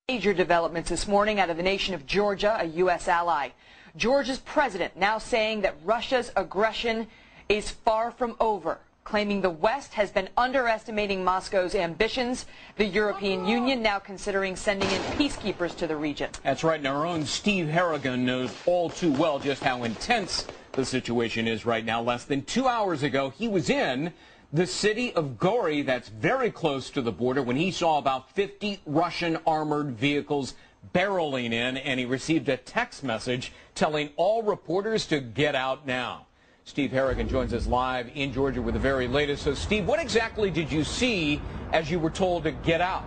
Major developments this morning out of the nation of Georgia, a U.S. ally. Georgia's president now saying that Russia's aggression is far from over, claiming the West has been underestimating Moscow's ambitions. The European Union now considering sending in peacekeepers to the region. That's right, and our own Steve Harrigan knows all too well just how intense the situation is right now. Less than 2 hours ago, he was in the city of Gori, that's very close to the border, when he saw about 50 Russian armored vehicles barreling in, and he received a text message telling all reporters to get out now. Steve Harrigan joins us live in Georgia with the very latest. So, Steve, what exactly did you see as you were told to get out?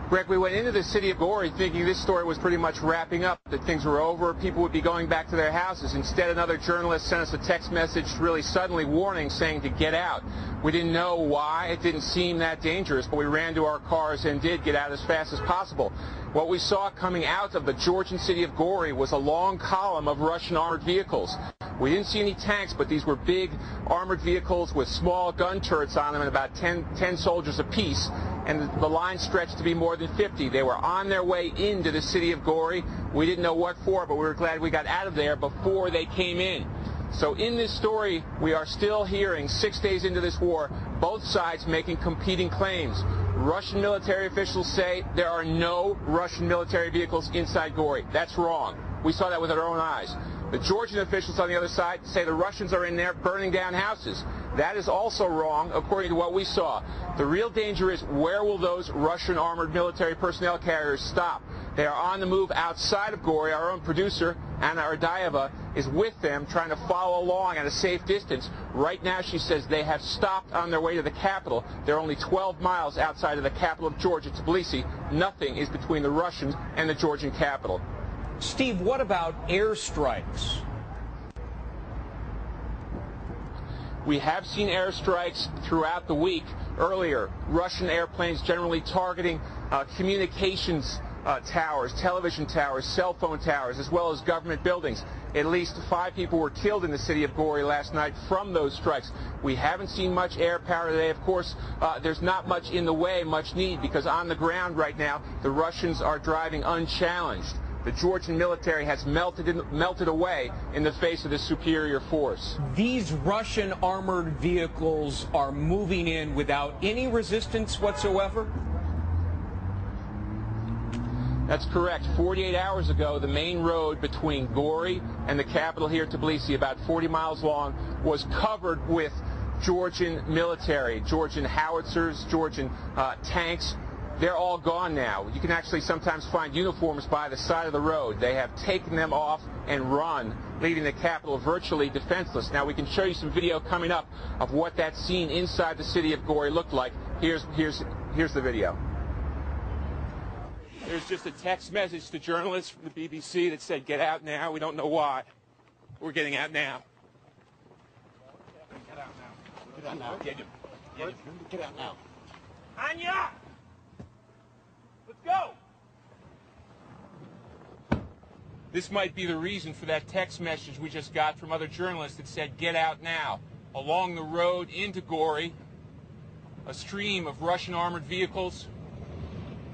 Greg, we went into the city of Gori thinking this story was pretty much wrapping up, that things were over, people would be going back to their houses. Instead, another journalist sent us a text message really suddenly warning, saying to get out. We didn't know why. It didn't seem that dangerous, but we ran to our cars and did get out as fast as possible. What we saw coming out of the Georgian city of Gori was a long column of Russian armored vehicles. We didn't see any tanks, but these were big armored vehicles with small gun turrets on them and about 10 soldiers apiece. And the line stretched to be more than 50. They were on their way into the city of Gori. We didn't know what for, but we were glad we got out of there before they came in. So in this story, we are still hearing, 6 days into this war, both sides making competing claims. Russian military officials say there are no Russian military vehicles inside Gori. That's wrong. We saw that with our own eyes. The Georgian officials on the other side say the Russians are in there burning down houses. That is also wrong, according to what we saw. The real danger is, where will those Russian armored military personnel carriers stop? They are on the move outside of Gori. Our own producer, Anna Ardayeva, is with them, trying to follow along at a safe distance. Right now, she says they have stopped on their way to the capital. They're only 12 miles outside of the capital of Georgia, Tbilisi. Nothing is between the Russians and the Georgian capital. Steve, what about airstrikes? We have seen airstrikes throughout the week. Earlier, Russian airplanes generally targeting communications towers, television towers, cell phone towers, as well as government buildings. At least 5 people were killed in the city of Gori last night from those strikes. We haven't seen much air power today. Of course, there's not much in the way, much need, because on the ground right now, the Russians are driving unchallenged. The Georgian military has melted away in the face of this superior force. These Russian armored vehicles are moving in without any resistance whatsoever? That's correct. 48 hours ago, the main road between Gori and the capital here, Tbilisi, about 40 miles long, was covered with Georgian military, Georgian howitzers, Georgian tanks. They're all gone now. You can actually sometimes find uniforms by the side of the road. They have taken them off and run, leaving the capital virtually defenseless. Now, we can show you some video coming up of what that scene inside the city of Gori looked like. Here's the video. There's just a text message to journalists from the BBC that said, get out now. We don't know why. We're getting out now. Get out now. Get out now. Get out now. Anya! Let's go! This might be the reason for that text message we just got from other journalists that said, get out now. Along the road into Gori, a stream of Russian armored vehicles,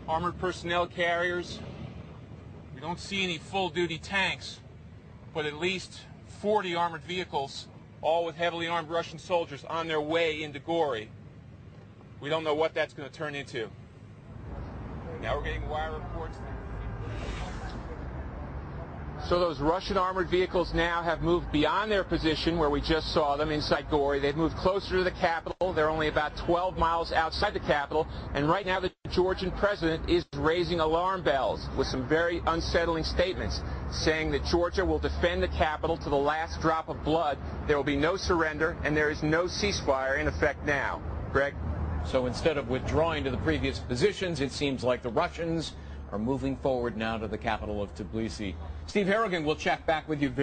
armored personnel carriers. We don't see any full-duty tanks, but at least 40 armored vehicles, all with heavily armed Russian soldiers on their way into Gori. We don't know what that's going to turn into. Now we're getting wire reports. So those Russian armored vehicles now have moved beyond their position where we just saw them inside Gori. They've moved closer to the capital. They're only about 12 miles outside the capital. And right now the Georgian president is raising alarm bells with some very unsettling statements, saying that Georgia will defend the capital to the last drop of blood. There will be no surrender, and there is no ceasefire in effect now. Greg? So instead of withdrawing to the previous positions, it seems like the Russians are moving forward now to the capital of Tbilisi. Steve Harrigan will check back with you very